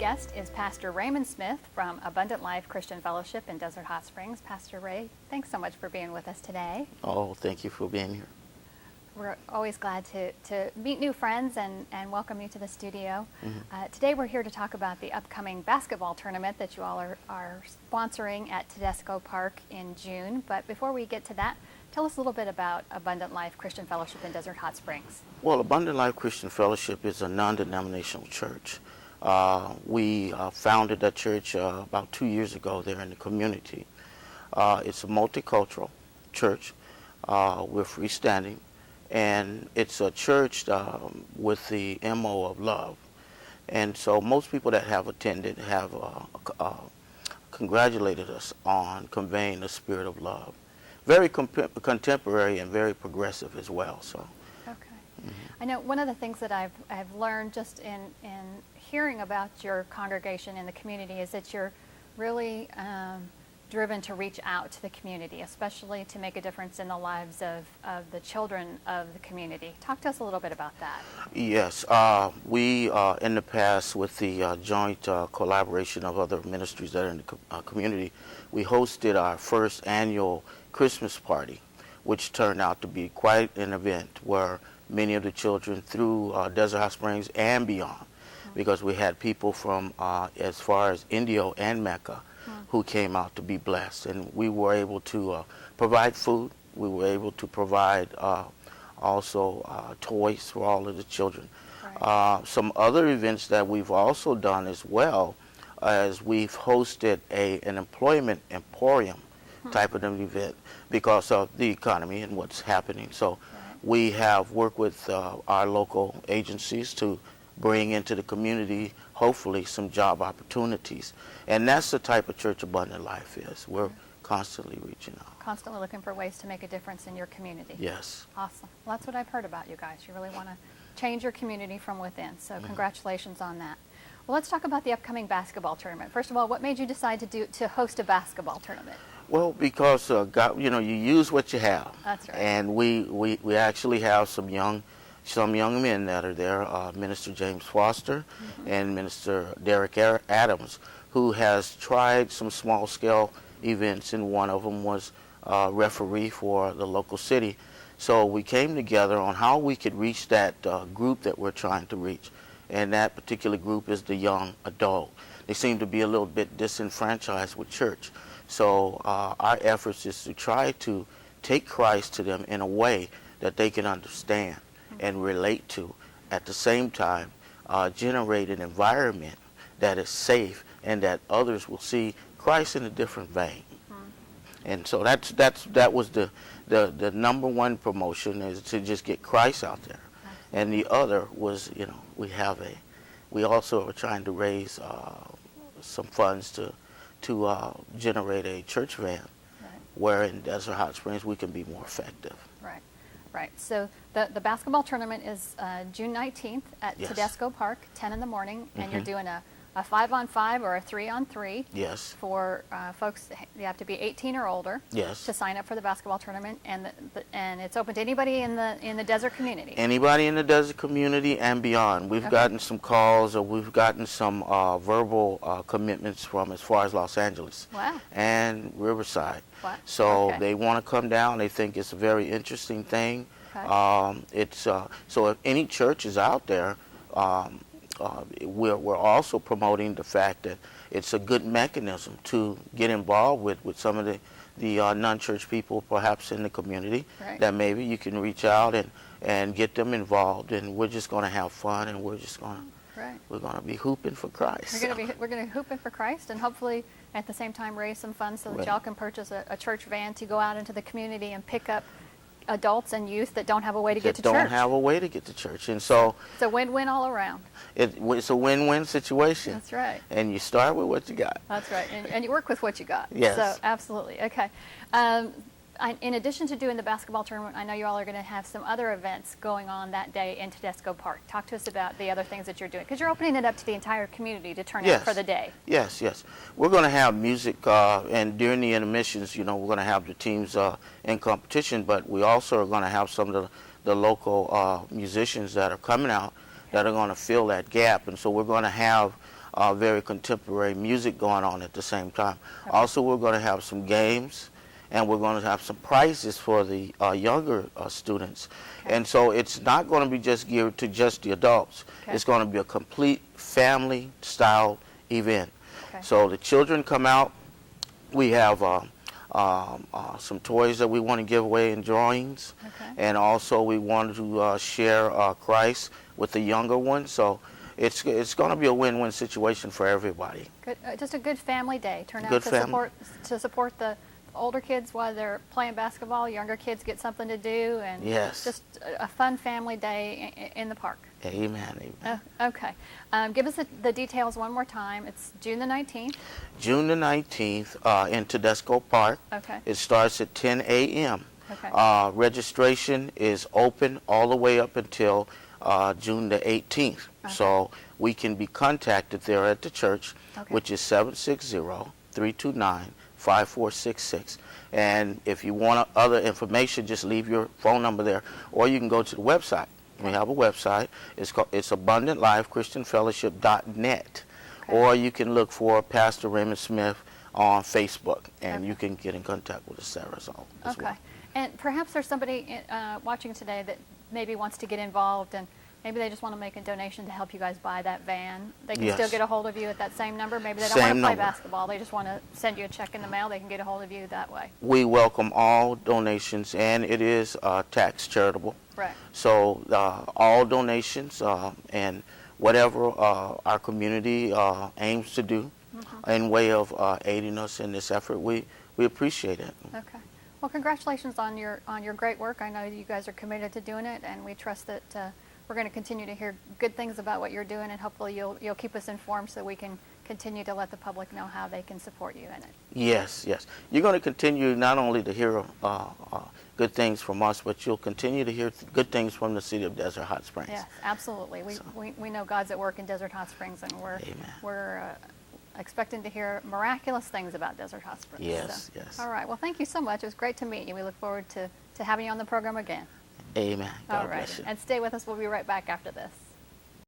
guest is Pastor Raymond Smith from Abundant Life Christian Fellowship in Desert Hot Springs. Pastor Ray, thanks so much for being with us today. Oh, thank you for being here. We're always glad to meet new friends and welcome you to the studio. Today we're here to talk about the upcoming basketball tournament that you all are sponsoring at Tedesco Park in June. But before we get to that, tell us a little bit about Abundant Life Christian Fellowship in Desert Hot Springs. Well, Abundant Life Christian Fellowship is a non-denominational church. We founded that church about 2 years ago there in the community. It's a multicultural church. We're freestanding. And it's a church with the MO of love. And so most people that have attended have congratulated us on conveying the spirit of love. Very contemporary and very progressive as well. So. Okay. I know one of the things that I've learned just in hearing about your congregation in the community is that you're really driven to reach out to the community, especially to make a difference in the lives of the children of the community. Talk to us a little bit about that. Yes, we in the past, with the joint collaboration of other ministries that are in the community, we hosted our first annual Christmas party, which turned out to be quite an event where many of the children through Desert Hot Springs and beyond, because we had people from as far as Indio and Mecca who came out to be blessed. And we were able to provide food. We were able to provide also toys for all of the children. Right. Some other events that we've also done as well as we've hosted an employment emporium type of an event because of the economy and what's happening. So we have worked with our local agencies to bring into the community, hopefully, some job opportunities. And that's the type of church Abundant Life is. We're constantly reaching out. Constantly looking for ways to make a difference in your community. Yes. Awesome. Well, that's what I've heard about you guys. You really want to change your community from within. So congratulations on that. Well, let's talk about the upcoming basketball tournament. First of all, what made you decide to host a basketball tournament? Well, because God, you use what you have. That's right. And we actually have some young men that are there, Minister James Foster and Minister Derek Adams, who has tried some small-scale events, and one of them was referee for the local city. So we came together on how we could reach that group that we're trying to reach, and that particular group is the young adult. They seem to be a little bit disenfranchised with church. So our efforts is to try to take Christ to them in a way that they can understand and relate to, at the same time generate an environment that is safe and that others will see Christ in a different vein. And so that was the number one promotion, is to just get Christ out there. And the other was, we also are trying to raise some funds to generate a church van, where in Desert Hot Springs we can be more effective. Right. So the basketball tournament is June 19th at Tedesco Park, 10 in the morning, and you're doing a 5-on-5 or a 3-on-3. Yes. For folks, you have to be 18 or older. Yes. To sign up for the basketball tournament, and it's open to anybody in the desert community. Anybody in the desert community and beyond. We've gotten some calls, or we've gotten some verbal commitments from as far as Los Angeles. Wow. And Riverside. Wow. So they want to come down. They think it's a very interesting thing. Okay. So if any church is out there, we're also promoting the fact that it's a good mechanism to get involved with some of the non-church people perhaps in the community, that maybe you can reach out and get them involved, and we're just going to have fun, and we're just going to be hooping for Christ. We're going to hooping for Christ, and hopefully at the same time raise some funds so that y'all can purchase a church van to go out into the community and pick up adults and youth that don't have a way to get to church. Don't have a way to get to church. And so it's a win-win all around. It's a win-win situation. That's right. And you start with what you got. That's right. And you work with what you got. Yes. So absolutely. Okay. In addition to doing the basketball tournament, I know you all are going to have some other events going on that day in Tedesco Park. Talk to us about the other things that you're doing, because you're opening it up to the entire community to turn out for the day. Yes. We're going to have music, and during the intermissions, we're going to have the teams in competition, but we also are going to have some of the local musicians that are coming out that are going to fill that gap. And so we're going to have very contemporary music going on at the same time. Also, we're going to have some games, and we're going to have some prizes for the younger students. And so it's not going to be just geared to just the adults. It's going to be a complete family-style event. So the children come out. We have some toys that we want to give away in drawings. And also we want to share Christ with the younger ones. So it's going to be a win-win situation for everybody. Good, just a good family day. Turn out Good to family. support the older kids while they're playing basketball. Younger kids get something to do, and just a fun family day in the park. Amen. Amen. Okay. Give us the details one more time. It's June the 19th. June the 19th in Tedesco Park. It starts at 10 a.m. Registration is open all the way up until June the 18th. So we can be contacted there at the church, which is 760-329-5466. And if you want other information, just leave your phone number there, or you can go to the website. We have a website. It's abundantlifechristianfellowship.net, or you can look for Pastor Raymond Smith on Facebook, and you can get in contact with us there as well. And perhaps there's somebody watching today that maybe wants to get involved, and maybe they just want to make a donation to help you guys buy that van. They can still get a hold of you at that same number. Maybe they don't want to play basketball. They just want to send you a check in the mail. They can get a hold of you that way. We welcome all donations, and it is tax charitable. So all donations and whatever our community aims to do in way of aiding us in this effort, we appreciate it. Well, congratulations on your great work. I know you guys are committed to doing it, and we trust that we're going to continue to hear good things about what you're doing, and hopefully you'll keep us informed so we can continue to let the public know how they can support you in it. Yes. You're going to continue not only to hear good things from us, but you'll continue to hear good things from the city of Desert Hot Springs. Yes, absolutely. We know God's at work in Desert Hot Springs, and we're expecting to hear miraculous things about Desert Hot Springs. Yes. All right. Well, thank you so much. It was great to meet you. We look forward to having you on the program again. Amen. God bless you. And stay with us. We'll be right back after this.